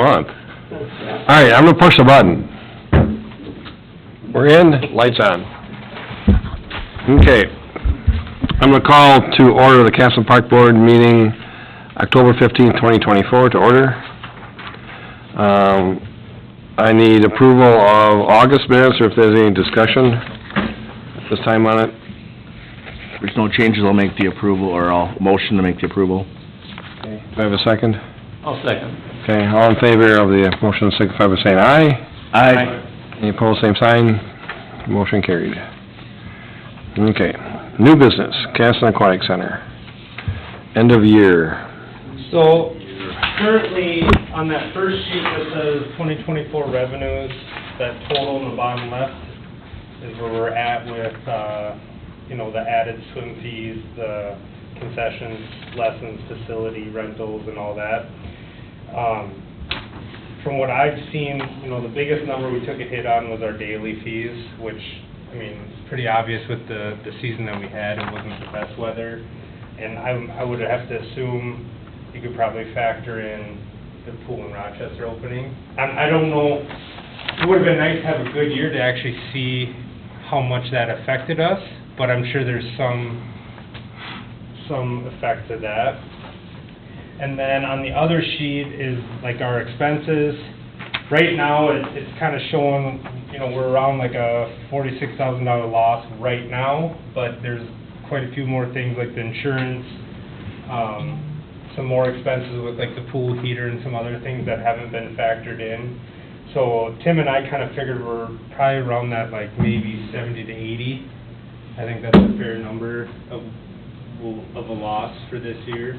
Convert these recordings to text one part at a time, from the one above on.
month. All right, I'm gonna push the button. We're in, lights on. Okay. I'm gonna call to order the Castle Park Board meeting October 15th, 2024 to order. I need approval of August minutes, or if there's any discussion at this time on it. If there's no changes, I'll make the approval, or I'll motion to make the approval. Okay. Do I have a second? I'll second. Okay, all in favor of the motion, signify by saying aye. Aye. Any opposed, same sign. Motion carried. Okay, new business, Castle Aquatic Center. End of year. So, currently, on that first sheet that says 2024 revenues, that total in the bottom left is where we're at with, the added swim fees, the concessions, lessons, facility rentals, and all that. From what I've seen, the biggest number we took a hit on was our daily fees, which, it's pretty obvious with the season that we had. It wasn't the best weather. And I would have to assume you could probably factor in the pool in Rochester opening. I don't know, it would have been nice to have a good year to actually see how much that affected us, but I'm sure there's some effect to that. And then on the other sheet is like our expenses. Right now, it's kind of showing, we're around like a $46,000 loss right now, but there's quite a few more things like the insurance, some more expenses with like the pool heater and some other things that haven't been factored in. So Tim and I kind of figured we're probably around that like maybe 70 to 80. I think that's a fair number of a loss for this year.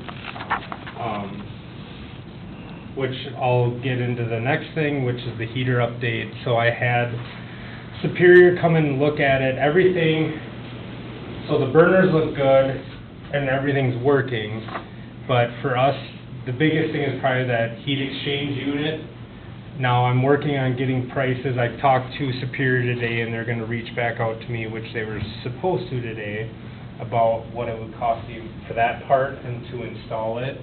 Which I'll get into the next thing, which is the heater update. So I had Superior come and look at it. Everything, so the burners look good and everything's working. But for us, the biggest thing is probably that heat exchange unit. Now I'm working on getting prices. I talked to Superior today and they're going to reach back out to me, which they were supposed to today, about what it would cost you for that part and to install it,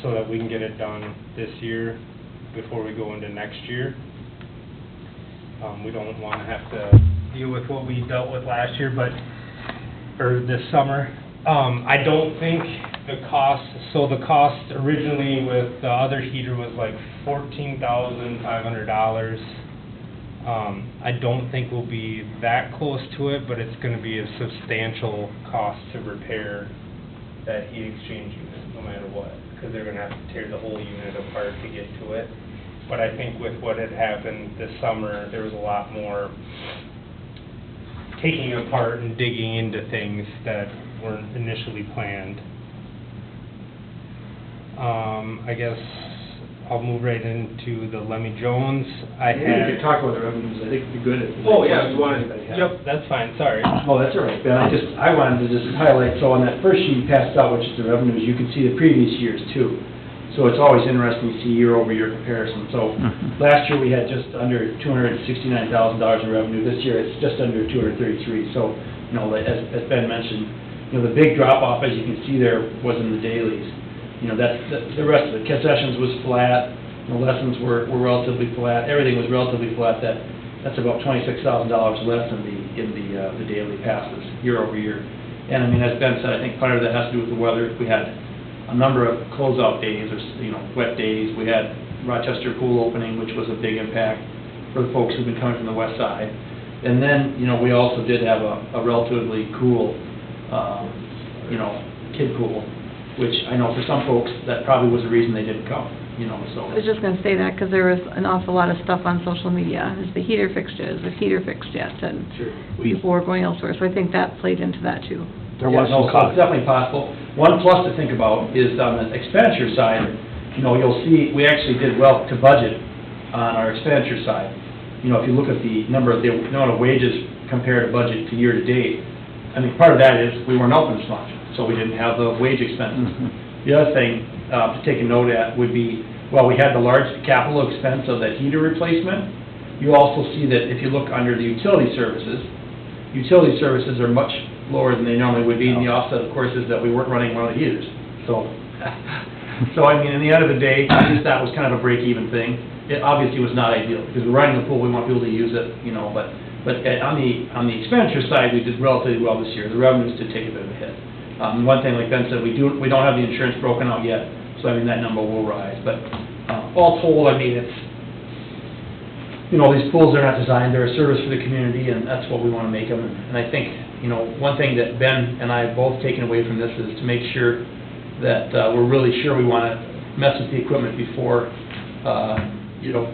so that we can get it done this year before we go into next year. We don't want to have to deal with what we dealt with last year, or this summer. I don't think the cost originally with the other heater was like $14,500. I don't think we'll be that close to it, but it's going to be a substantial cost to repair that heat exchange unit, no matter what, because they're going to have to tear the whole unit apart to get to it. But I think with what had happened this summer, there was a lot more taking apart and digging into things that weren't initially planned. I guess I'll move right into the Lemmy Jones. We could talk about the revenues, I think it'd be good if... Oh, yeah, you wanted, yep, that's fine, sorry. Oh, that's all right, Ben, I wanted to just highlight, so on that first sheet you passed out, which is the revenues, you can see the previous years too. So it's always interesting to see year-over-year comparison. So last year we had just under $269,000 in revenue. This year it's just under $233,000. So, as Ben mentioned, the big drop-off, as you can see there, was in the dailies. That's the rest of the concessions was flat, the lessons were relatively flat, everything was relatively flat. That's about $26,000 less in the daily passes year over year. And as Ben said, I think part of that has to do with the weather. We had a number of closeout days, or wet days. We had Rochester pool opening, which was a big impact for the folks who've been coming from the west side. And then we also did have a relatively cool kid pool, which I know for some folks, that probably was the reason they didn't come, so. I was just gonna say that, because there was an awful lot of stuff on social media. Is the heater fixed yet? Is the heater fixed yet? And Sure. people were going elsewhere, so I think that played into that too. There was some cost. It's definitely possible. One plus to think about is on the expenditure side, you'll see, we actually did well to budget on our expenditure side. If you look at the amount of wages compared to budget to year to date, I think part of that is we weren't open as much, so we didn't have the wage expenses. The other thing to take a note at would be, we had the large capital expense of that heater replacement. You also see that if you look under the utility services are much lower than they normally would be, and the offset, of course, is that we weren't running one of the heaters. So So, I mean, in the end of the day, I just that was kind of a break-even thing. It obviously was not ideal, because we're running the pool, we want people to use it, you know, but on the expenditure side, we did relatively well this year. The revenues did take a bit of a hit. One thing, like Ben said, we don't have the insurance broken out yet, so I mean, that number will rise. But all told, I mean, it's, you know, these pools are not designed, they're a service for the community, and that's what we want to make them. And I think, you know, one thing that Ben and I have both taken away from this is to make sure that we're really sure we want to mess with the equipment before, you know,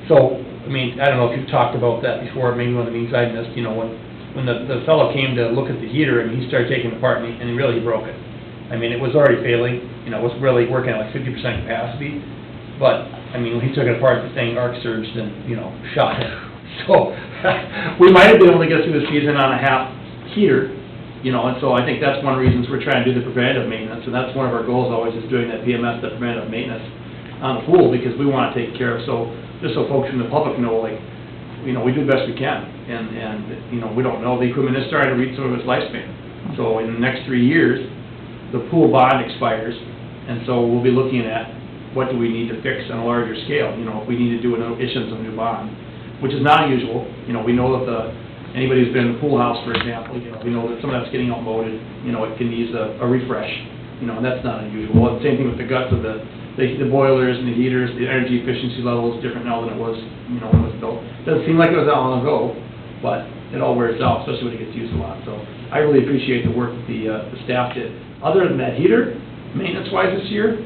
so, I mean, I don't know if you've talked about that before, maybe one of the meetings I missed, you know, when the fellow came to look at the heater, and he started taking it apart, and he really broke it. I mean, it was already failing, you know, it was really working at like 50% capacity, but, I mean, when he took it apart, the thing arc surged and, you know, shot it. So, we might have been able to get through the season on a half heater, you know, and so I think that's one of the reasons we're trying to do the preventative maintenance, and that's one of our goals always, is doing that PMS, the preventative maintenance on the pool, because we want to take care of, so, just so folks from the public know, like, you know, we do the best we can, and, you know, we don't know, the equipment is starting to reach some of its lifespan. So in the next 3 years, the pool bond expires, and so we'll be looking at what do we need to fix on a larger scale, you know, if we need to do an issuance of a new bond, which is not unusual. You know, we know that anybody who's been in the pool house, for example, you know, we know that some of that's getting outmoded, you know, it can use a refresh, you know, and that's not unusual. Same thing with the guts of the boilers and the heaters, the energy efficiency level is different now than it was, you know, when it was built. Doesn't seem like it was that long ago, but it all wears out, especially when it gets used a lot. So I really appreciate the work that the staff did. Other than that heater, maintenance-wise this year,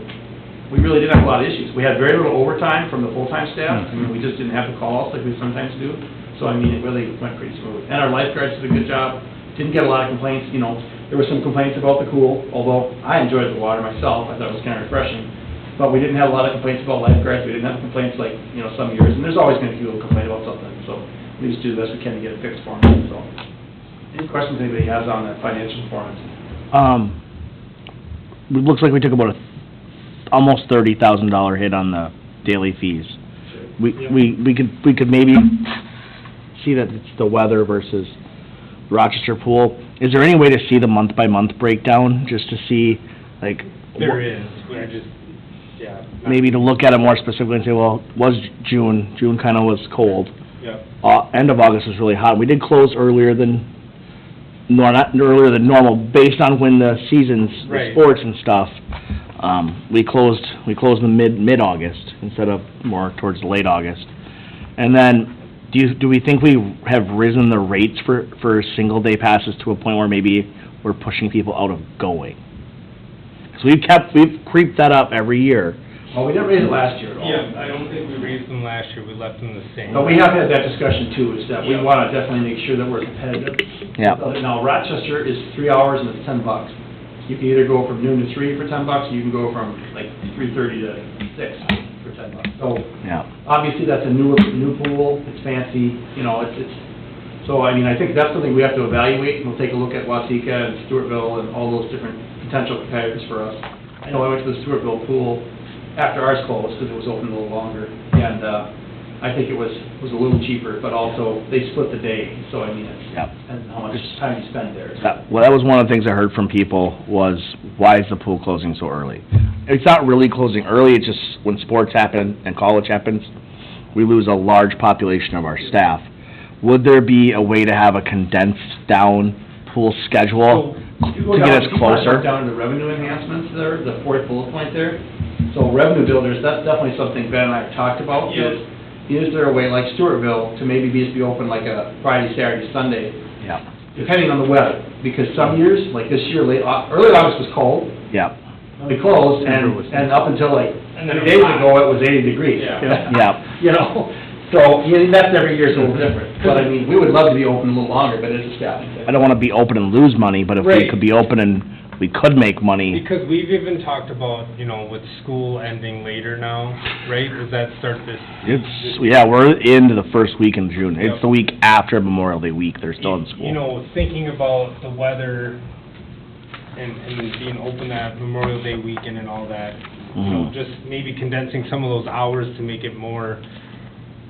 we really didn't have a lot of issues. We had very little overtime from the full-time staff. I mean, we just didn't have the call-outs like we sometimes do. So, I mean, it really went pretty smooth. And our lifeguards did a good job. Didn't get a lot of complaints, you know. There were some complaints about the pool, although I enjoyed the water myself. I thought it was kind of refreshing. But we didn't have a lot of complaints about lifeguards. We didn't have complaints like, you know, some years. And there's always going to be people who complain about something. So we just do the best we can to get it fixed for them. So, any questions anybody has on that financial performance? It looks like we took about almost $30,000 hit on the daily fees. We could maybe see that it's the weather versus Rochester Pool. Is there any way to see the month-by-month breakdown, just to see, like... There is, I just, yeah. Maybe to look at it more specifically and say, well, was June kind of was cold. Yep. End of August was really hot. We did close earlier than, not earlier than normal, based on when the seasons, the Right. sports and stuff. We closed in mid-August instead of more towards late August. And then, do we think we have risen the rates for single-day passes to a point where maybe we're pushing people out of going? So we've creeped that up every year. Well, we didn't raise it last year at all. Yeah, I don't think we raised them last year, we left them the same. But we have had that discussion too, is that we want to definitely make sure that we're competitive. Yeah. Now, Rochester is 3 hours and it's $10. You can either go from noon to 3 for $10, or you can go from like 3:30 to 6 for $10. So, Yeah. obviously, that's a new pool, it's fancy, you know, so, I mean, I think that's something we have to evaluate. We'll take a look at Waseca and Stewartville and all those different potential competitors for us. I know I went to the Stewartville pool after ours closed, because it was open a little longer, and I think it was a little cheaper, but also, they split the day, so, I mean, it's, Yep. and how much time you spend there. Well, that was one of the things I heard from people was, why is the pool closing so early? It's not really closing early, it's just when sports happen and college happens, we lose a large population of our staff. Would there be a way to have a condensed down pool schedule to get us closer? Down to the revenue enhancements there, the fourth bullet point there. So revenue builders, that's definitely something Ben and I have talked about. Yep. Is there a way, like Stewartville, to maybe be open like a Friday, Saturday, Sunday, Yeah, depending on the weather? Because some years, like this year, early August was cold, yeah, we closed, and up until like And then 3 it days was hot. ago, it was 80 degrees. Yeah. you know? yeah. You know, so, that's every year is a little different. But I mean, we would love to be open a little longer, but it's a staffing thing. I don't wanna be open and lose money, but if we Right. could be open and we could make money, Because we've even talked about, you know, with school ending later now, right? Does that start this? we're into the first week in June. It's Yep. the week after Memorial Day week, they're still in school. You know, thinking about the weather and being open that Memorial Day weekend and all that, you know, Mhm. just maybe condensing some of those hours to make it more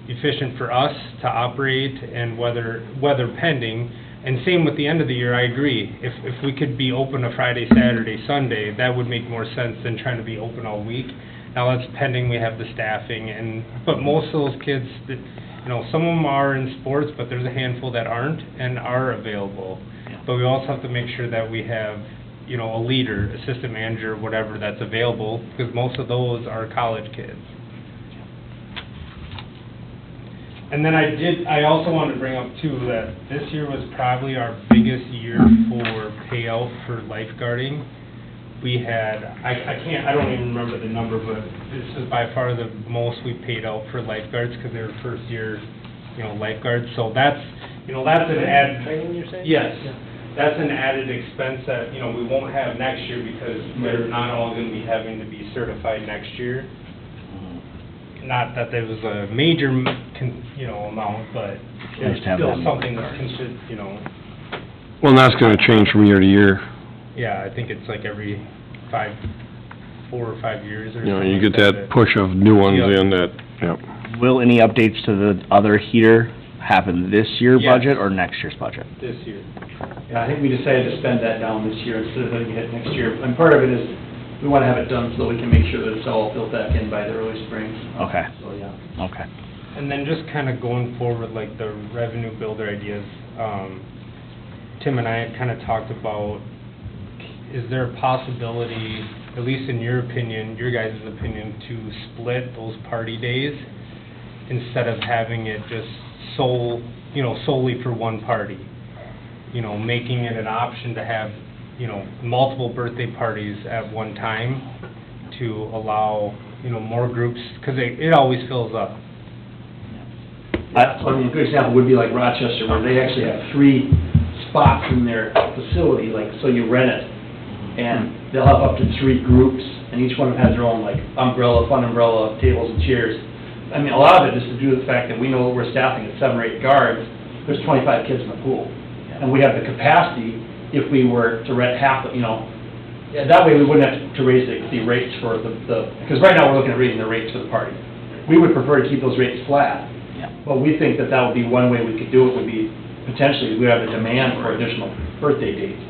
efficient for us to operate and weather pending, And same with the end of the year, I agree. If we could be open a Friday, Saturday, Sunday, that would make more sense than trying to be open all week. Now, that's pending we have the staffing, but most of those kids, that, you know, some of them are in sports, but there's a handful that aren't and are available. But we also have to make sure that we have, you know, a leader, assistant manager, whatever, that's available, because most of those are college kids. And then I also wanted to bring up too, that this year was probably our biggest year for payout for lifeguarding. We had, I don't even remember the number, but this is by far the most we paid out for lifeguards, because they were first year, you know, lifeguards, so that's, you know, that's an added. Training, you're saying? Yes, that's an added expense that, you know, we won't have next year, because they're not all gonna be having to be certified next year. Not that there was a major, you know, amount, but Nice it's to have still them. something that's considered, you know, Well, and that's gonna change from year to year. yeah, I think it's like every 4 or 5 years or You know, something. you like get that push of new ones Yep. in that, yep. Will any updates to the other heater happen this year Yes. budget or next year's budget? This year. Yeah, I think we decided to spend that down this year instead of letting it hit next year. And part of it is, we wanna have it done so that we can make sure that it's all built back in by the early spring. Okay. So, yeah. Okay. And then just kind of going forward, like the revenue builder ideas, Tim and I had kind of talked about, is there a possibility, at least in your opinion, your guys' opinion, to split those party days instead of having it just solely for one party? You know, making it an option to have, you know, multiple birthday parties at one time to allow, you know, more groups, because it always fills up. I mean, a good example would be like Rochester, where they actually have 3 spots in their facility, like, so you rent it, and they'll have up to 3 groups, and each one of them has their own, like, umbrella, fun umbrella, tables and chairs. I mean, a lot of it is to do with the fact that we know that we're staffing at 7 or 8 guards, there's 25 kids in the pool. And we have the capacity, if we were to rent half, you know, yeah, that way we wouldn't have to raise the rates for because right now we're looking at raising the rates for the party. We would prefer to keep those rates flat. Yeah. But we think that that would be one way we could do it, would be potentially, we have a demand for additional birthday dates.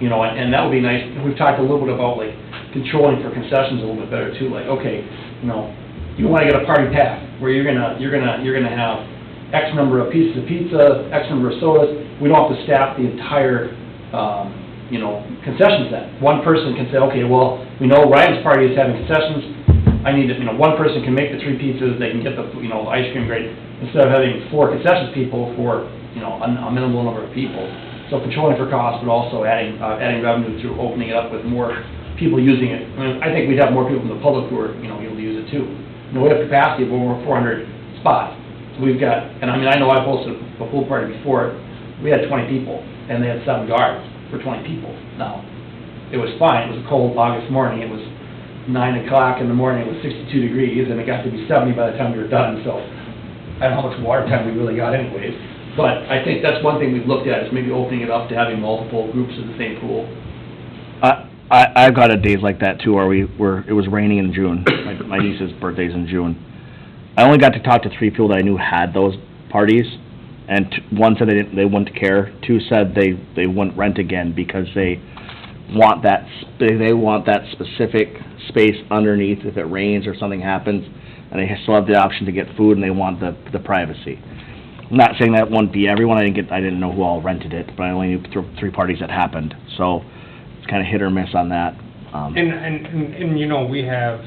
You know, and that would be nice. We've talked a little bit about, like, controlling for concessions a little bit better too, like, okay, you know, you wanna get a party pack, where you're gonna have X number of pieces of pizza, X number of sodas. We don't have to staff the entire, you know, concession set. One person can say, okay, well, we know Ryan's party is having concessions, I need to, you know, one person can make the 3 pizzas, they can get the, you know, ice cream grade, instead of having 4 concessions people for, you know, a minimal number of people. So controlling for cost, but also adding revenue through opening it up with more people using it. I mean, I think we'd have more people from the public who are, you know, able to use it too. You know, we have capacity of over 400 spots. So we've got, and I mean, I know I posted a pool party before, we had 20 people, and they had 7 guards for 20 people. Now, it was fine, it was a cold August morning, it was 9 o'clock in the morning, it was 62 degrees, and it got to be 70 by the time we were done, so I don't know how much water time we really got anyways. But I think that's one thing we've looked at, is maybe opening it up to having multiple groups in the same pool. I've got a days like that too, where it was raining in June. My niece's birthday's in June. I only got to talk to 3 people that I knew had those parties, and one said they wouldn't care. 2 said they wouldn't rent again because they want that specific space underneath if it rains or something happens, and they still have the option to get food, and they want the privacy. I'm not saying that wouldn't be everyone. I didn't know who all rented it, but I only knew 3 parties that happened. So it's kind of hit or miss on that. And you know, we have,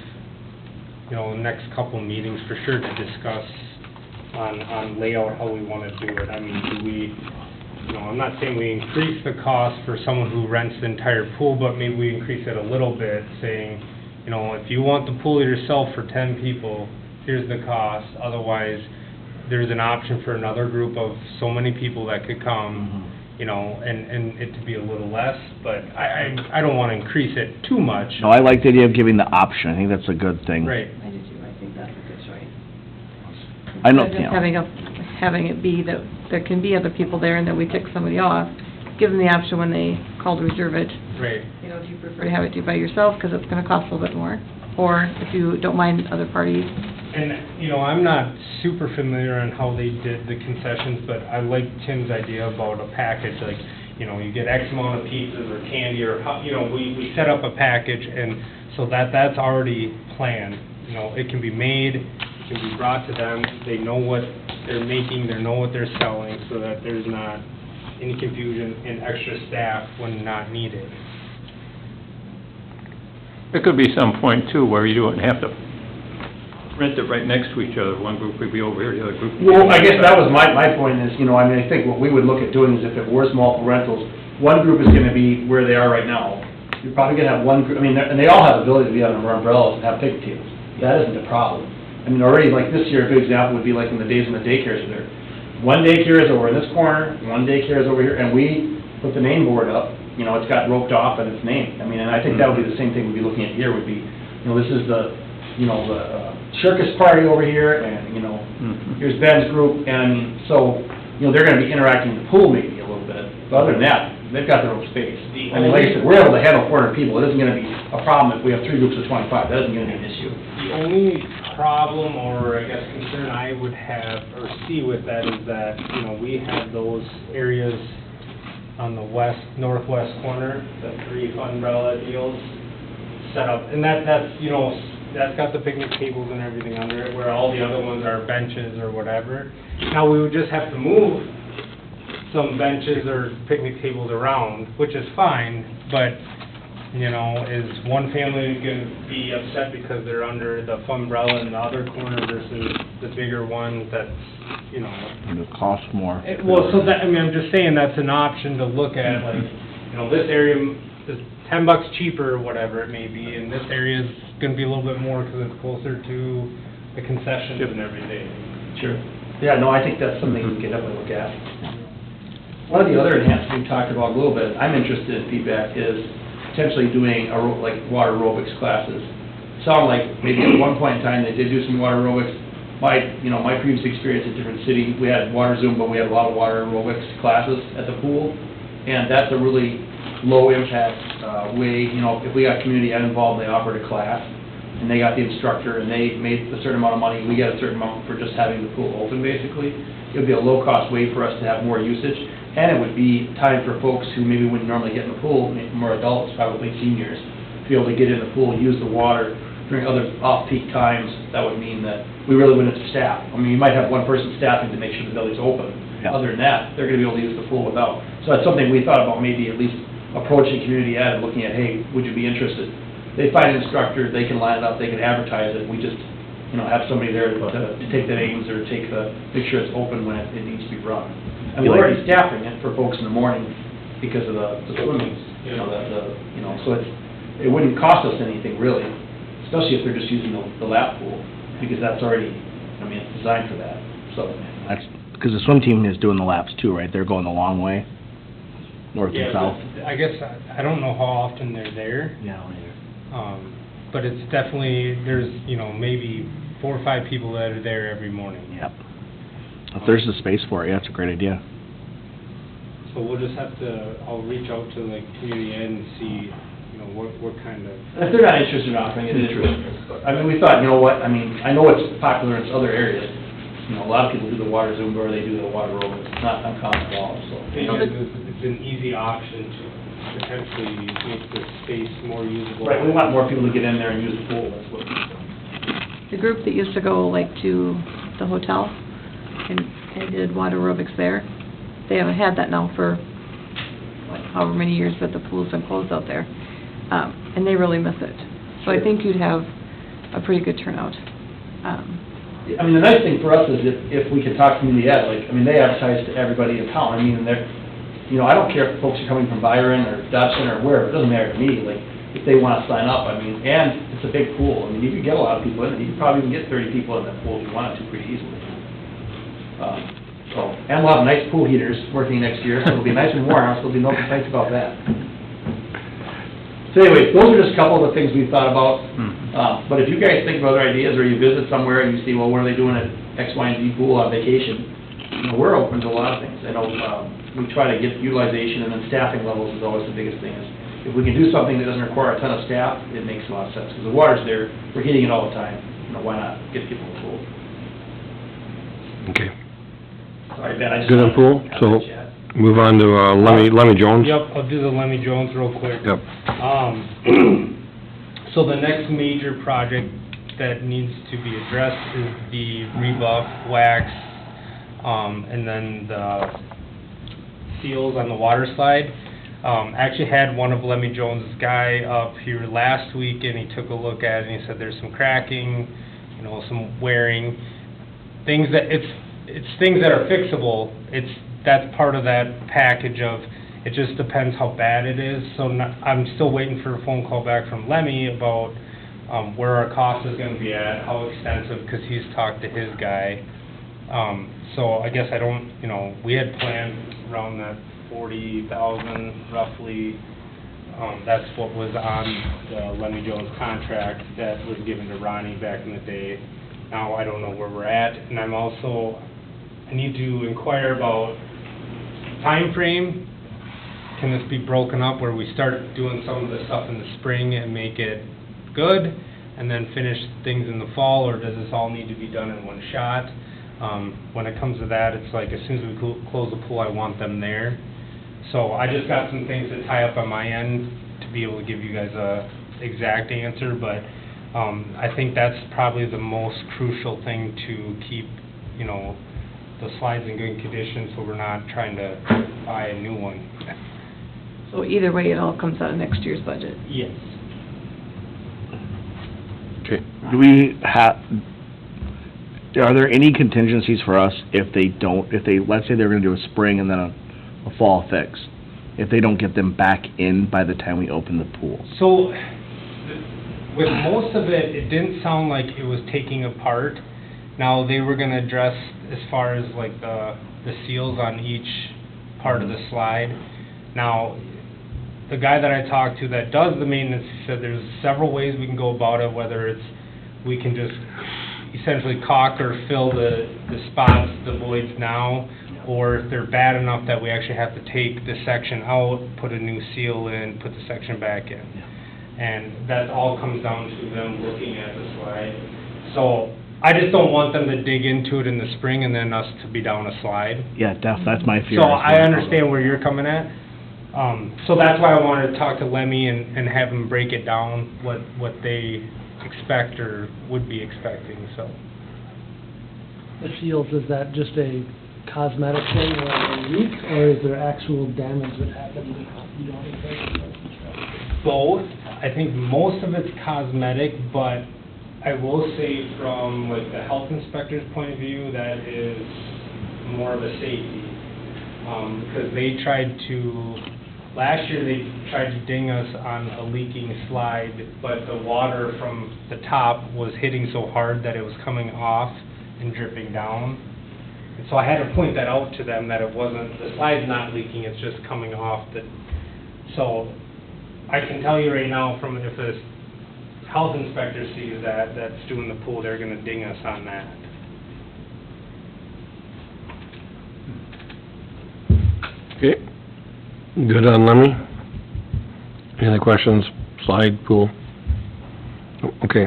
you know, the next couple meetings for sure to discuss on layout, how we want to do it. I mean, do we, you know, I'm not saying we increase the cost for someone who rents the entire pool, but maybe we increase it a little bit, saying, you know, if you want the pool yourself for 10 people, here's the cost. Otherwise, there's an option for another group of so many people that could come, you know, and it to be a little less, but I don't want to increase it too much. No, I like the idea of giving the option. I think that's a good thing. Right. I do too, I think that's a good choice. I know, Instead of you just know. having it be that there can be other people there and that we take somebody off, give them the option when they call to reserve it. Right. You know, do you prefer to have it do by yourself, because it's gonna cost a little bit more? Or if you don't mind other parties, And, you know, I'm not super familiar on how they did the concessions, but I like Tim's idea about a package, like, you know, you get X amount of pizzas or candy, or, how you know, we set up a package, and so that's already planned. You know, it can be made, it can be brought to them, they know what they're making, they know what they're selling, so that there's not any confusion and extra staff when not needed. There could be some point too where you wouldn't have to rent it right next to each other. One group would be over here, the other group would be... Well, I guess that was my point is, you know, I mean, I think what we would look at doing is if it were multiple rentals, one group is gonna be where they are right now. You're probably gonna have one group, I mean, and they all have the ability to be under umbrellas and have picnic tables. That isn't a problem. I mean, already, like this year, a good example would be like in the days when the daycares were there. One daycare is over in this corner, one daycare is over here, and we put the name board up, you know, it's got roped off and it's named. I mean, and I think that would be the same thing we'd be looking at here, would be, you know, this is the, you know, the circus party over here, and, you know, here's Ben's group, and so, you know, they're gonna be interacting in the pool maybe a little bit, but other than that, they've got their own space. I mean, like I said, we're able to handle 400 people, it isn't gonna be a problem if we have 3 groups of 25, that isn't gonna be an issue. The only problem, or I guess concern I would have, or see with that, is that, you know, we have those areas on the northwest corner, the 3 umbrella deals set up, and that's, you know, that's got the picnic tables and everything under it, where all the other ones are benches or whatever. Now, we would just have to move some benches or picnic tables around, which is fine, but, you know, is one family gonna be upset because they're under the umbrella in the other corner versus the bigger one that's, you know... It'll cost more. Well, so that, I mean, I'm just saying that's an option to look at, like, you know, this area is $10 cheaper or whatever it may be, and this area's gonna be a little bit more because it's closer to the concessions and everything. Sure. Yeah, no, I think that's something we can definitely look at. One of the other enhancements we talked about a little bit, I'm interested in feedback, is potentially doing like water aerobics classes. Sound like maybe at one point in time they did do some water aerobics. My previous experience in different cities, we had water Zumba, we had a lot of water aerobics classes at the pool, and that's a really low impact way, you know, if we got community ed involved, they offered a class, and they got the instructor, and they made a certain amount of money, we got a certain amount for just having the pool open, basically. It would be a low-cost way for us to have more usage, and it would be time for folks who maybe wouldn't normally get in the pool, more adults, probably seniors, to be able to get in the pool, use the water during other off-peak times. That would mean that we really wouldn't have staff. I mean, you might have one person staffing to make sure the building's open. Yeah. Other than that, they're gonna be able to use the pool without. So that's something we thought about, maybe at least approaching community ed and looking at, hey, would you be interested? They find an instructor, they can line it up, they can advertise it, we just, you know, have somebody there to take the names or make sure it's open when it needs to be run. And we're already staffing it for folks in the morning because of the swimming, you know, so it wouldn't cost us anything really, especially if they're just using the lap pool, because that's already, I mean, it's designed for that, so. That's, because the swim team is doing the laps too, right? They're going the long way, north and south. I guess, I don't know how often they're there. Yeah, later. But it's definitely, there's, you know, maybe 4 or 5 people that are there every morning. Yep. If there's the space for it, yeah, it's a great idea. So we'll just have to, I'll reach out to like community ed and see, you know, what kind of... If they're not interested in offering it, I mean, we thought, you know what, I mean, I know it's popular in other areas. You know, a lot of people do the water Zumba or they do the water aerobics. It's not uncommon at all, so. It's an easy option to potentially make the space more usable. Right, we want more people to get in there and use the pool, that's what we're doing. The group that used to go like to the hotel and did water aerobics there, they haven't had that now for however many years, but the pool's been closed out there. And they really miss it. So I think you'd have a pretty good turnout. I mean, the nice thing for us is if we can talk community ed, like, I mean, they advertise to everybody in town. I mean, they're, you know, I don't care if folks are coming from Byron or Dodson or wherever, it doesn't matter to me, like, if they want to sign up, I mean, and it's a big pool. I mean, you could get a lot of people in it. You could probably even get 30 people in that pool if you wanted to pretty easily. And we'll have nice pool heaters working next year, so it'll be nice and warm, so there'll be no complaints about that. So anyway, those are just a couple of the things we've thought about. But if you guys think of other ideas, or you visit somewhere and you see, well, what are they doing at X, Y, and Z pool on vacation, you know, we're open to a lot of things. I know we try to get utilization, and then staffing levels is always the biggest thing. Is if we can do something that doesn't require a ton of staff, it makes a lot of sense, because the water's there, we're heating it all the time. why not get people a pool? Okay. Sorry, Ben, I just Good on wanted to pool, have so that chat. move on to, Lemmy Jones. Yep, I'll do the Lemmy Jones real quick. Yep. So the next major project that needs to be addressed is the rebuff, wax, and then the seals on the water slide. Actually had one of Lemmy Jones' guy up here last week, and he took a look at it, and he said there's some cracking, you know, some wearing, things that, it's things that are fixable. That's part of that package of, it just depends how bad it is. So I'm still waiting for a phone call back from Lemmy about where our cost is gonna be at, how extensive, because he's talked to his guy. So I guess I don't, you know, we had planned around that 40,000 roughly. That's what was on the Lemmy Jones contract that was given to Ronnie back in the day. Now I don't know where we're at, and I need to inquire about time frame. Can this be broken up where we start doing some of the stuff in the spring and make it good, and then finish things in the fall, or does this all need to be done in one shot? When it comes to that, it's like, as soon as we close the pool, I want them there. So I just got some things to tie up on my end to be able to give you guys a exact answer, but I think that's probably the most crucial thing to keep, you know, the slides in good condition, so we're not trying to buy a new one. So either way, it all comes out of next year's budget. Yes. Okay. Do we have, are there any contingencies for us if they, let's say they're gonna do a spring and then a fall fix, if they don't get them back in by the time we open the pool? So, with most of it, it didn't sound like it was taking apart. Now, they were gonna address as far as like the seals on each part of the slide. Now, the guy that I talked to that does the maintenance, he said there's several ways we can go about it, whether it's, we can just essentially caulk or fill the spots, the voids now, or if they're bad enough that we actually have to take the section out, put a new seal in, put the section back in. And that all comes down to them looking at the slide. So, I just don't want them to dig into it in the spring and then us to be down a slide. Yeah, that's my fear. So I understand where you're coming at. So that's why I wanted to talk to Lemmy and have him break it down, what they expect or would be expecting, so. The seals, is that just a cosmetic thing where they leak, or is there actual damage that happens that you don't expect? Both. I think most of it's cosmetic, but I will say from like the health inspector's point of view, that is more of a safety. Because they tried to, last year they tried to ding us on a leaking slide, but the water from the top was hitting so hard that it was coming off and dripping down. And so I had to point that out to them, that it wasn't, the slide's not leaking, it's just coming off the, so I can tell you right now, from if a health inspector sees that's doing the pool, they're gonna ding us on that. Okay. Good on Lemmy? Any other questions? Slide, pool? Oh, okay.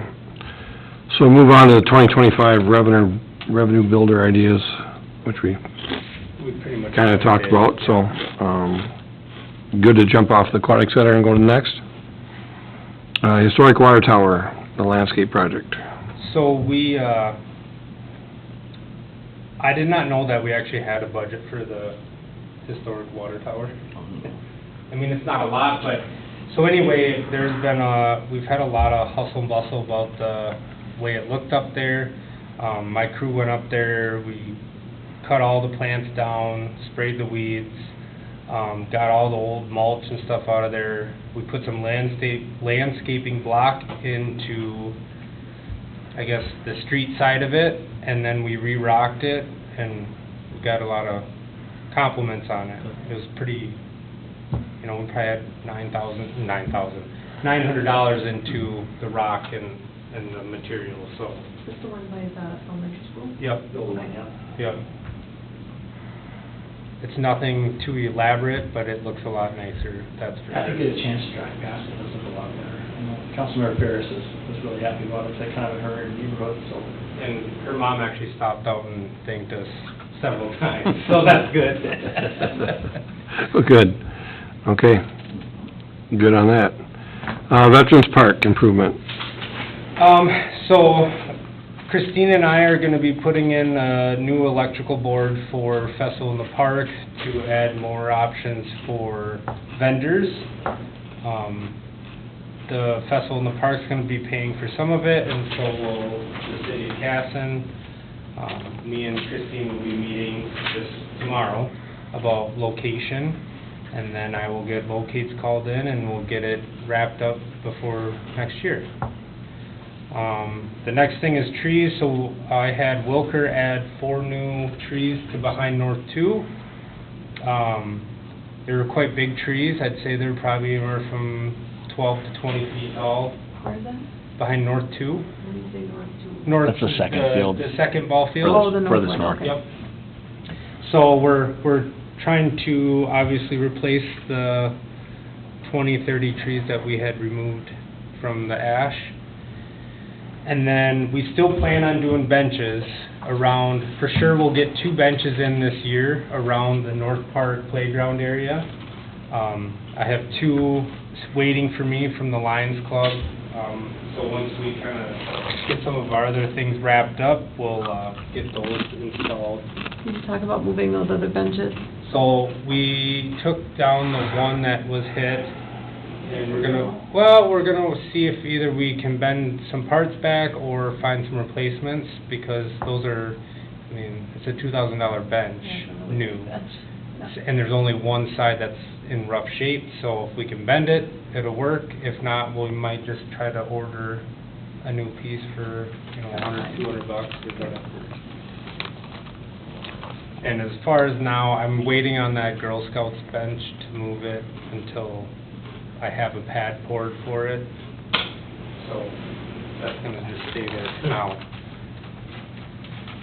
So move on to the 2025 revenue builder ideas, which we We pretty much kinda talked did. about, so, good to jump off the aquatic center and go to the next. Historic water tower, the landscape project. So we, I did not know that we actually had a budget for the historic water tower. I mean, it's not a lot, but, so anyway, there's been we've had a lot of hustle and bustle about the way it looked up there. My crew went up there, we cut all the plants down, sprayed the weeds, got all the old mulch and stuff out of there. We put some landscaping block into, I guess, the street side of it, and then we re-rocked it, and we got a lot of compliments on it. It was pretty, you know, we probably had $900 into the rock and the material, so. Is this the one by the elementary school? Yep. Yeah. Yep. It's nothing too elaborate, but it looks a lot nicer, that's for I sure. think get a chance to drive past it, does look a lot better. Councilmember Ferris was really happy about it, it's like kind of in her neighborhood, so. And her mom actually stopped out and thanked us several times, so that's good. Well, good, okay, good on that. Veterans Park improvement, So Christine and I are gonna be putting in a new electrical board for Festival in the Park to add more options for vendors. The Festival in the Park's gonna be paying for some of it, and so will the city of Casson. Me and Christine will be meeting this tomorrow about location, and then I will get locates called in, and we'll get it wrapped up before next year. The next thing is trees, so I had Wilker add 4 new trees to behind North 2. They were quite big trees, I'd say they're probably anywhere from 12 to 20 feet tall, Where is that? behind North 2. When you say north two? North. That's the second field. The second ball field. Oh, the north Furthest one, north. okay. Yep. So we're trying to obviously replace the 20, 30 trees that we had removed from the ash. And then we still plan on doing benches around, for sure we'll get 2 benches in this year around the North Park playground area. I have 2 waiting for me from the Lions Club. So once we kind of get some of our other things wrapped up, we'll get those installed. Can you talk about moving those other benches? So we took down the one that was hit, and we're gonna see if either we can bend some parts back or find some replacements, because those are, I mean, it's a $2,000 bench, new. And there's only one side that's in rough shape, so if we can bend it, it'll work. If not, we might just try to order a new piece for, $100, $200 or whatever. And as far as now, I'm waiting on that Girl Scouts bench to move it until I have a pad poured for it. So that's gonna just stay there for now.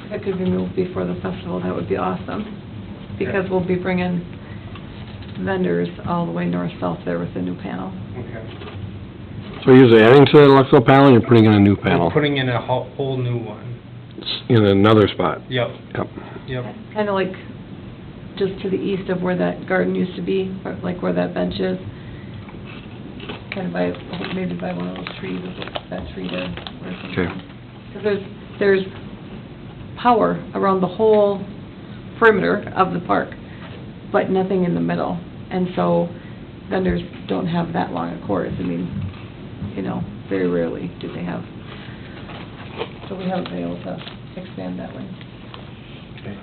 If it could be moved before the festival, that would be awesome, because we'll be bringing vendors all the way north-south there with the new panel. Okay. so you're adding to the electrical panel, you're putting in a new panel? We're putting in a whole new one. In another spot? Yep, Yep. yep. Kind of like just to the east of where that garden used to be, or like where that bench is. Kind of by, maybe by one of those trees, that tree there or something. Okay. Because there's power around the whole perimeter of the park, but nothing in the middle. And so vendors don't have that long a course. I mean, very rarely do they have. So we haven't been able to expand that way. Okay.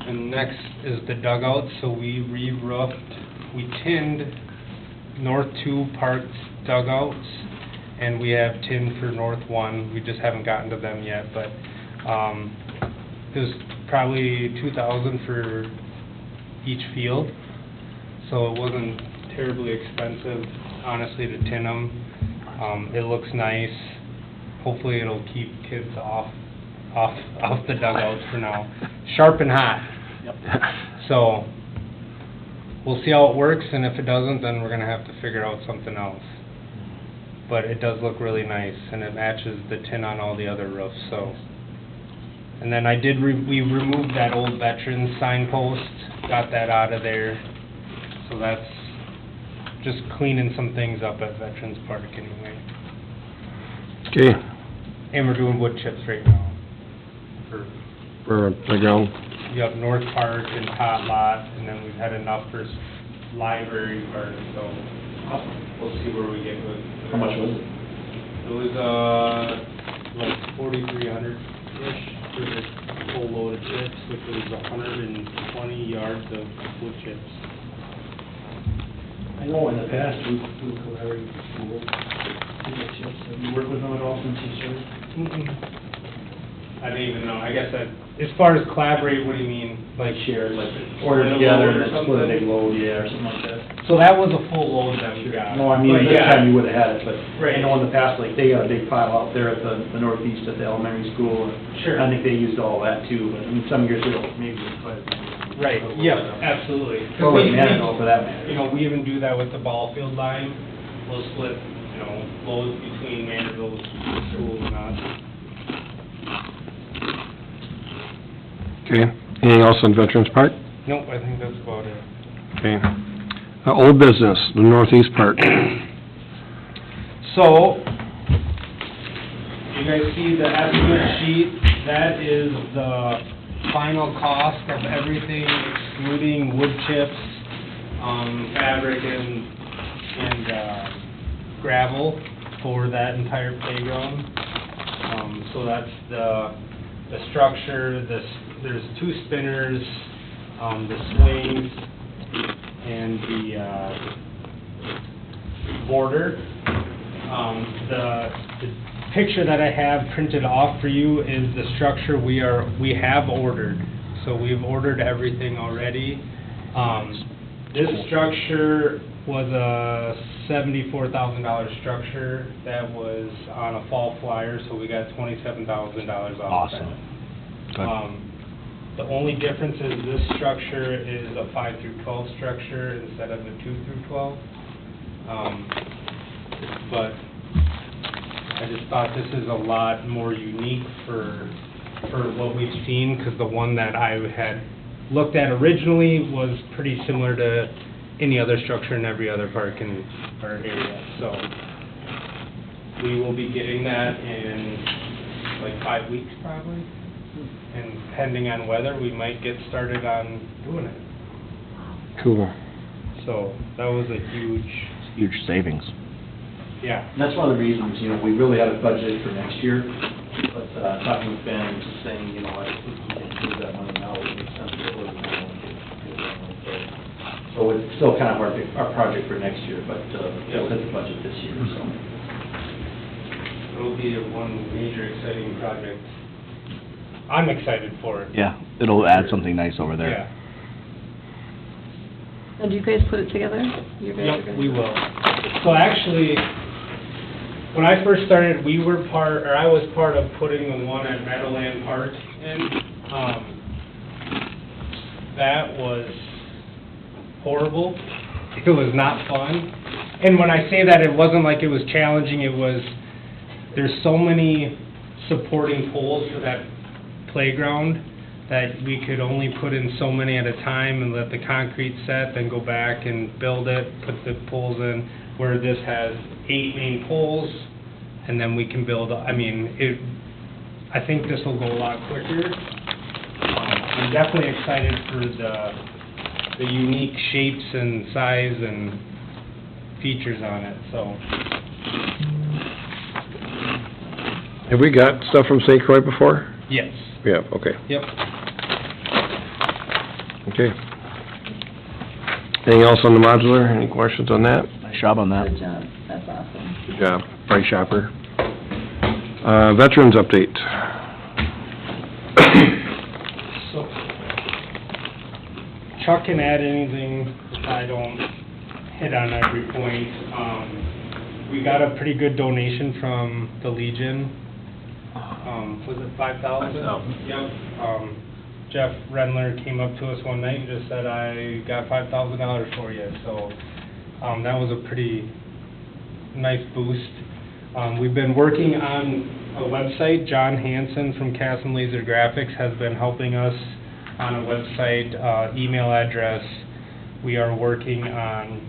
And next is the dugout, so we re-roofed, we tinned North 2 Park's dugouts, and we have tinned for North 1, we just haven't gotten to them yet, but, it was probably $2,000 for each field, so it wasn't terribly expensive, honestly, to tin them. It looks nice, hopefully it'll keep kids off the dugouts for now. Sharp and hot. Yep. So, we'll see how it works, and if it doesn't, then we're gonna have to figure out something else. But it does look really nice, and it matches the tin on all the other roofs, so. And then we removed that old veterans signpost, got that out of there, so that's just cleaning some things up at Veterans Park anyway. Okay, And we're doing wood chips right now. for playground, You have North Park and Tot Lot, and then we've had enough for library park, so we'll see where we get with. How much was it? It was, like 4,300-ish for the whole load of chips, which was 120 yards of wood chips. I know in the past, we've collaborated with schools, chips. Have you worked with them at all since you started? I didn't even know, I guess that, as far as collaborate, what do you mean? Like shared, like order together and then split a big load, yeah, or something like that. So that was a full load that we got. No, I mean, But this yeah, time you would've had it, but Right. I know in the past, like, they got a big pile out there at the northeast at the elementary school. And Sure. I think they used all that too, but I mean, some years ago, maybe it was quite. Right, yeah, absolutely. 'Cause Or with we- Manitou for that matter. You know, we even do that with the ball field line. We'll split, you know, loads between Vanderbilt School and us. Okay, anything else on Veterans Park? Nope, I think that's about it. Okay. Old business, the northeast part. So, you guys see the estimate sheet, that is the final cost of everything excluding wood chips, fabric and gravel for that entire playground. So that's the structure, there's 2 spinners, the swings, and the border. The picture that I have printed off for you is the structure we have ordered. So we've ordered everything already. This structure was a $74,000 structure that was on a fall flyer, so we got $27,000 off that. Awesome. Good. The only difference is this structure is a 5 through 12 structure instead of a 2 through 12. But I just thought this is a lot more unique for what we've seen, because the one that I had looked at originally was pretty similar to any other structure in every other park in our area. So we will be getting that in like 5 weeks probably. And depending on weather, we might get started on doing it. Cool. So that was a Huge savings. yeah. And that's one of the reasons, you know, we really had it budgeted for next year, but, talking with Ben, and just saying, you know, I think we can use that money now, it makes sense to order now. and get that one started. So it's still kind of our project for next year, but, it'll hit the budget this year, so. It'll be one major exciting project. I'm excited for it. Yeah, it'll add something nice over there. Yeah. And do you guys put it together? You guys are Yep, gonna- we will. So actually, when I first started, I was part of putting the one at Meadowland Park in. That was horrible. It was not fun. And when I say that, it wasn't like it was challenging, there's so many supporting poles for that playground that we could only put in so many at a time and let the concrete set, then go back and build it, put the poles in, where this has 8 main poles, and then we can build, I think this will go a lot quicker. I'm definitely excited for the unique shapes and size and features on it, so. Have we got stuff from St. Croix before? Yes. Yeah, okay, Yep. okay. Anything else on the modular? Any questions on that? Nice job on that. Good job, that's awesome. Good job, Price Shopper. Veterans update. So, Chuck can add anything if I don't hit on every point. We got a pretty good donation from the Legion. Was it 5,000? 5,000. Yep. Jeff Rendler came up to us one night and just said, I got $5,000 for you, so, that was a pretty nice boost. We've been working on a website. John Hansen from Casson Laser Graphics has been helping us on a website, email address. We are working on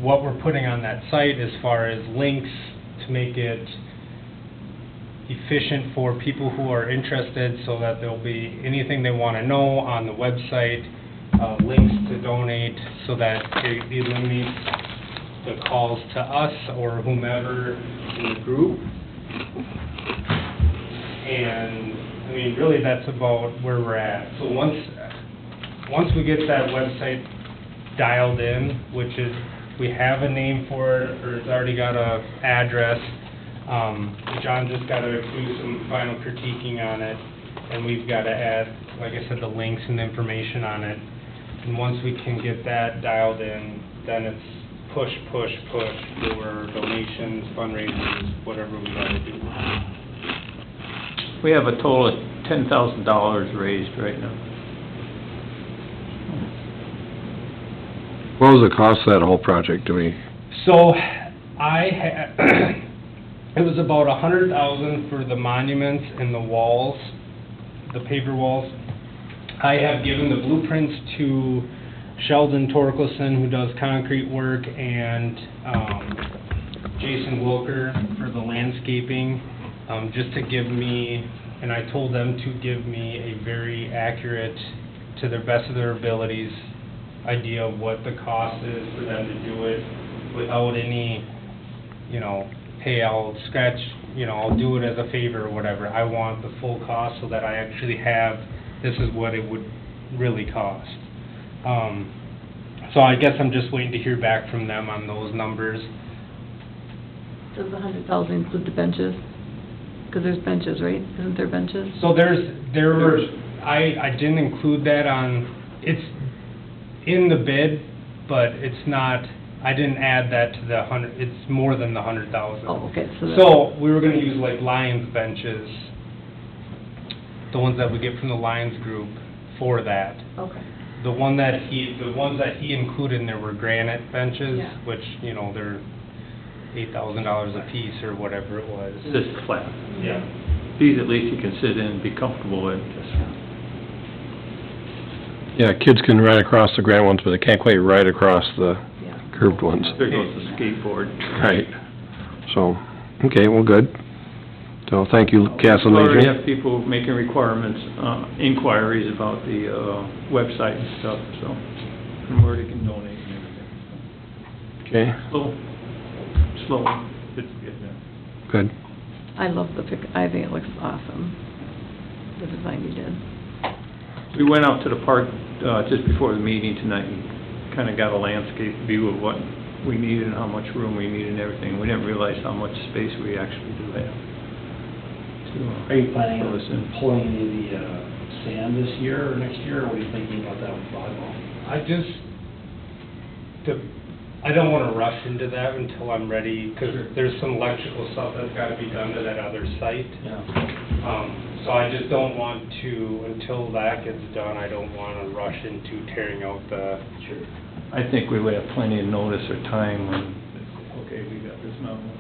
what we're putting on that site as far as links to make it efficient for people who are interested, so that there'll be anything they want to know on the website, links to donate, so that it eliminates the calls to us or whomever in the group. And, I mean, really, that's about where we're at. So once we get that website dialed in, which is, we have a name for it, or it's already got a address, John just gotta do some final critiquing on it, and we've gotta add, like I said, the links and information on it. And once we can get that dialed in, then it's push for donations, fundraisers, whatever we gotta do. We have a total of $10,000 raised right now. What was the cost of that whole project, do we? So, I had, it was about $100,000 for the monuments and the walls, the paper walls. I have given the blueprints to Sheldon Torkelson, who does concrete work, and, Jason Wilker for the landscaping, just to give me, and I told them to give me a very accurate, to the best of their abilities, idea of what the cost is for them to do it without any, hey, I'll scratch, I'll do it as a favor or whatever. I want the full cost so that I actually have, this is what it would really cost. So I guess I'm just waiting to hear back from them on those numbers. Does the 100,000 include the benches? Because there's benches, right? Isn't there benches? So I didn't include that on, it's in the bid, but it's not, I didn't add that to the 100, it's more than the 100,000. Oh, okay, So, we were gonna use like Lions benches, the ones that we get from the Lions group for that. Okay. The ones that he included in there were granite benches, Yeah. which, they're $8,000 a piece or whatever it was. Just flat. Yeah. These at least you can sit in and be comfortable in. Yeah, kids can ride across the granite ones, but they can't quite ride across the Yeah. curved ones. There goes the skateboard. Right. So, okay, well, good. So, thank you, Castle We already Legion. have people making requirements, inquiries about the website and stuff, so, and where they can donate and everything. Okay, Slow, it's getting there. good. I love I think it looks awesome, the design you did. We went out to the park, just before the meeting tonight and kinda got a landscape view of what we needed and how much room we needed and everything. We didn't realize how much space we actually do have. Are you planning on Listen. pulling any of the sand this year or next year, or what are you thinking about that with volleyball? I don't wanna rush into that until I'm ready, 'cause there's some electrical stuff that's gotta be done to that other site. Yeah. So I just don't want to, until that gets done, I don't wanna rush into tearing out the... Sure. I think we would have plenty of notice or time when, okay, we got this mountain,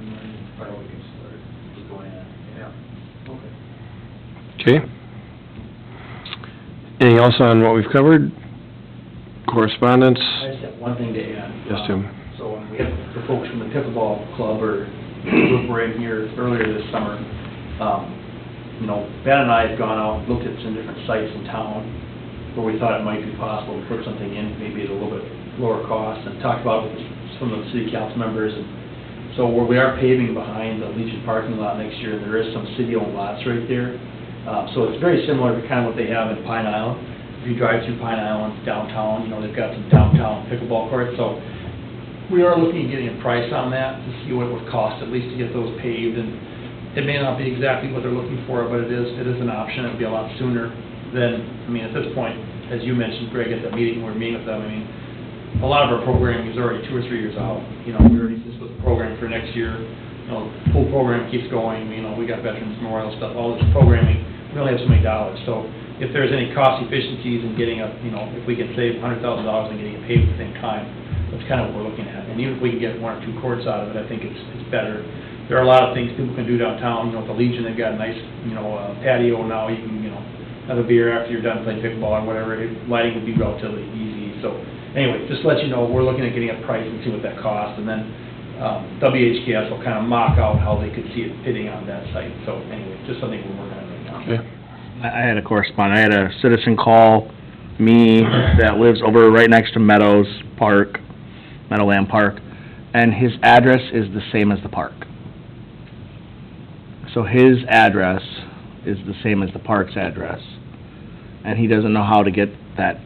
or we can start. Just going in. Yeah. Okay. Okay. Anything else on what we've covered? Correspondence? I just have one thing to add. Yes, Jim. So when we had the folks from the pickleball club or group were in here earlier this summer, Ben and I had gone out, and looked at some different sites in town where we thought it might be possible to put something in, maybe at a little bit lower cost, and talked about it with some of the city council members. And so where we are paving behind the Legion parking lot next year, there is some city-owned lots right there. So it's very similar to kind of what they have in Pine Island. If you drive through Pine Island downtown, they've got some downtown pickleball courts. So we are looking at getting a price on that to see what it would cost at least to get those paved. And it may not be exactly what they're looking for, but it is an option. It'll be a lot sooner than, at this point, as you mentioned, Greg, at the meeting, we're meeting with them. A lot of our programming is already 2 or 3 years out. We already, this was the program for next year. The full program keeps going. We got Veterans Memorial stuff, all this programming. We only have so many dollars. So if there's any cost efficiencies in getting if we can save $100,000 and getting it paid at the same time, that's kind of what we're looking at. And even if we can get 1 or 2 courts out of it, I think it's better. There are a lot of things people can do downtown. At the Legion, they've got a nice, patio now. You can, have a beer after you're done playing pickleball or whatever. Lighting would be relatively easy. So anyway, just to let you know, we're looking at getting a price and see what that costs. And then WHKS will kind of mock out how they could see it fitting on that site. So anyway, just something we're working on right now. Okay. I had a correspondent, I had a citizen call me that lives over right next to Meadowland Park, and his address is the same as the park. So his address is the same as the park's address, and he doesn't know how to get that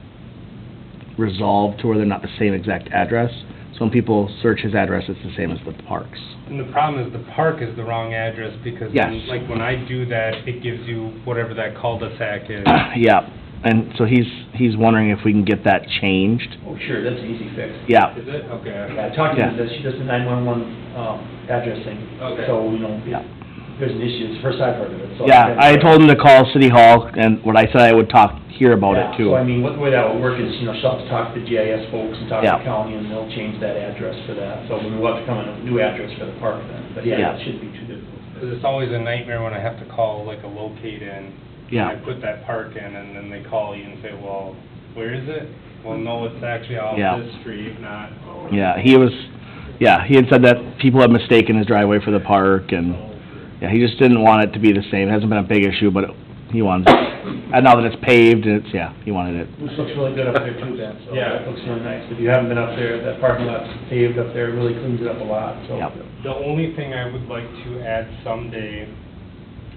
resolved to where they're not the same exact address. So when people search his address, it's the same as the parks. And the problem is the park is the wrong address, because Yes. like when I do that, it gives you whatever that cul-de-sac is. Yeah, and so he's wondering if we can get that changed. Oh, sure, that's an easy fix. Yeah, Is it? Okay. Yeah, I talked to Yeah. her, she does the 911, addressing. Okay. So, you know, Yeah. if there's an issue, it's the first I've heard of it, so. yeah, I told him to call City Hall, and what I said I would talk here about Yeah, it too. So, I mean, what the way that would work is, you know, she'll have to talk to the GIS folks and talk to Yeah. the county, and they'll change that address for that. So we'll have to come in a new address for the park then, but yeah, Yeah. it shouldn't be too difficult. 'Cause it's always a nightmare when I have to call like a locate in. Yeah. I put that park in, and then they call you and say, well, where is it? Well, no, it's actually off Yeah. this street, not... Yeah, he had said that people have mistaken his driveway for the park, and, yeah, he just didn't want it to be the same. It hasn't been a big issue, but he wanted, and now that it's paved, and it's, yeah, he wanted it. This looks really good up there too, Ben, so Yeah. it looks really nice. If you haven't been up there, that parking lot's paved up there, really cleans it up a lot, so. Yep. The only thing I would like to add someday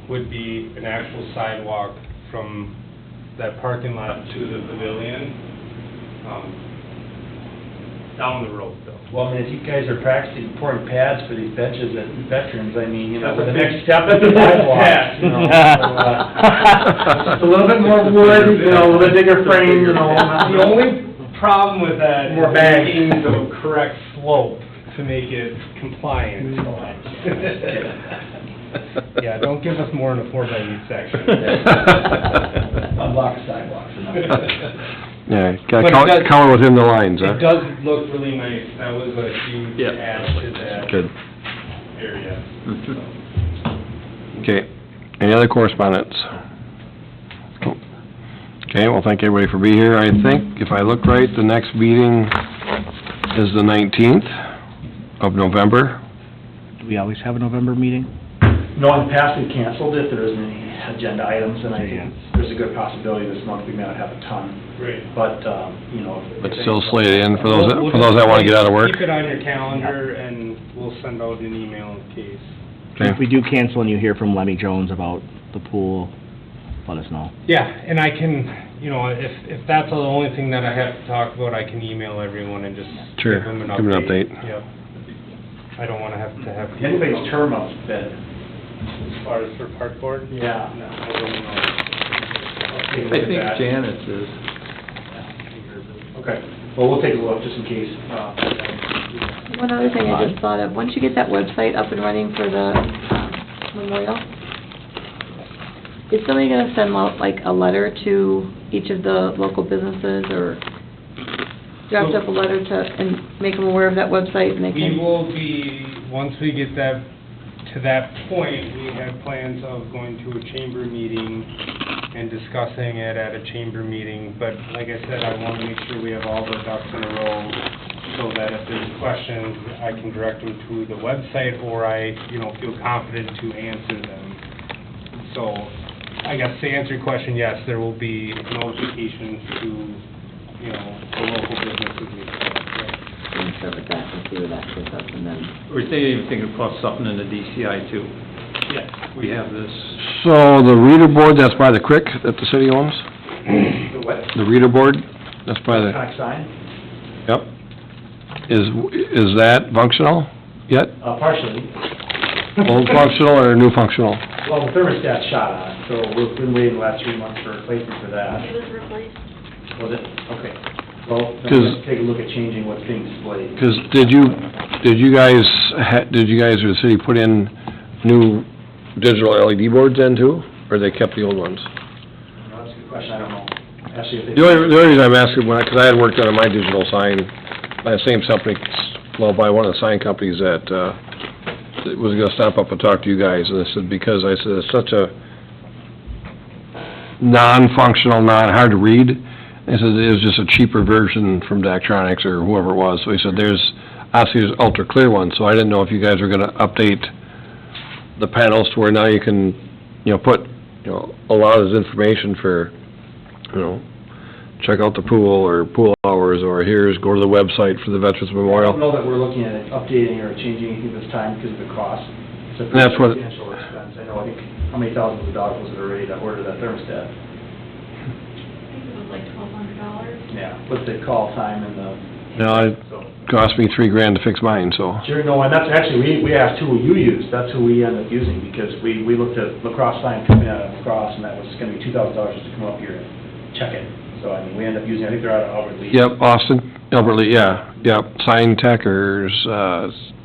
would be an actual sidewalk from that parking lot to the pavilion, down the road though. Well, I mean, if you guys are practicing pouring pads for these benches at veterans, I mean, you know, That's a the big- next step is the sidewalk, you know. So, just a little bit more wood, you know, a little bit bigger frame, you know. The only problem with that More is bags. making the correct slope to make it compliant. Yeah, don't give us more than a 4x8 section. Unlock sidewalks. Yeah, But it got does- color within the lines, huh? It does look really nice, that was a huge Yeah. add to that Good. area. Okay, any other correspondence? Okay, well, thank everybody for being here. I think, if I look right, the next meeting is the 19th of November. Do we always have a November meeting? No, in the past, we canceled it, there isn't any agenda items, and I Yeah. think there's a good possibility this month we may not have a ton, Great. but, you know. if- But still slated in for those that wanna get out of work. Keep it on your calendar, and we'll send out an email in case. If we do cancel and you hear from Lemmy Jones about the pool, let us know. Yeah, and I can, you know, if that's the only thing that I have to talk about, I can email everyone and just Sure, give them an update. give 'em an update. Yep. I don't wanna have to have... Anybody's term up, Ben? As far as for park board? Yeah. No, I don't know. Take a look I at think that. Janet's is. Okay, well, we'll take a look, just in case, One other thing I just thought of, once you get that website up and running for the memorial, is somebody gonna send out like a letter to each of the local businesses, or draft up a letter to, and make them aware of that website, and they We can... will be, once we get that, to that point, we have plans of going to a chamber meeting and discussing it at a chamber meeting, but like I said, I want to make sure we have all the ducks in a row, so that if there's questions, I can direct them to the website, or I, you know, feel confident to answer them. So, I guess to answer your question, yes, there will be notifications to, you know, the local businesses we serve, right? and start with that, and see where that puts us, and then... We're thinking of put something in the DCI too. Yes. We have this, So, the reader board that's by the creek that the city owns? The what? The reader board, that's by the, Electronic sign? yep. Is that functional yet? Partially. Old functional or new functional? Well, the thermostat's shot on it, so we've been waiting the last 3 months for a replacement for that. It was replaced. Was it? Okay. Well, then 'Cause- let's take a look at changing what things displayed. Because did you guys, or the city put in new digital LED boards in too? Or they kept the old ones? That's a good question, I don't know. Actually, if they... The only reason I'm asking, because I had worked on my digital sign, by the same company, well, by one of the sign companies that was gonna stop up and talk to you guys, and I said, because I said, it's such a non-functional, hard to read. He said it was just a cheaper version from Daktronics or whoever it was. So he said obviously there's ultra clear ones, so I didn't know if you guys were gonna update the panels to where now you can, put, a lot of this information for, check out the pool or pool hours, or go to the website for the Veterans I Memorial. don't know that we're looking at updating or changing anything this time because of the cost. It's a And that's what- substantial expense. I know, I think, how many thousands of dollars was it already to order that thermostat? I think it was like $1,200. Yeah, with the call time and the Now, it cost me $3,000 to fix mine, so. Sure, no, and that's actually, we asked who you use, that's who we ended up using, because we looked at lacrosse sign coming out of lacrosse, and that was gonna be $2,000 just to come up here and check it. So, I mean, we ended up using, I think they're out of Albert Lee. Yep, Austin, Albert Lee, yeah, yep, Sign Tech or,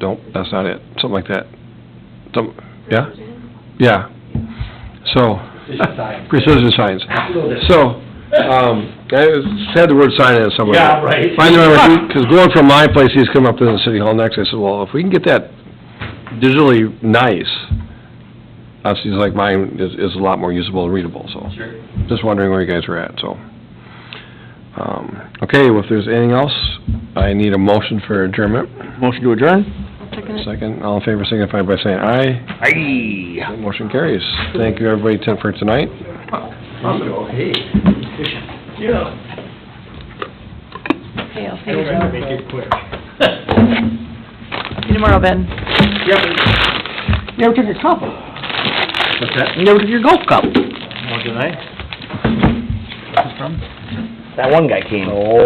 nope, that's not it, something like that. Some, yeah? Yeah. So. Precision signs. Precision signs. A little different. So, I had the word sign in it somewhere. Yeah, right. Because going from my place, he's come up to the city hall next, I said, well, if we can get that digitally nice, obviously, like mine is a lot more usable and readable, so. Sure. Just wondering where you guys were at, so. Okay, well, if there's anything else, I need a motion for adjournment. Motion to adjourn? I'll second it. Second, all in favor, signify by saying aye. Aye. Motion carries. Thank you, everybody, for tonight. Hey, efficient. Yeah. Okay, I'll see I you don't have to tomorrow. make it quick. See you tomorrow, Ben. Never took your cup. What's that? You never took your golf cup. Oh, did I? That one guy came.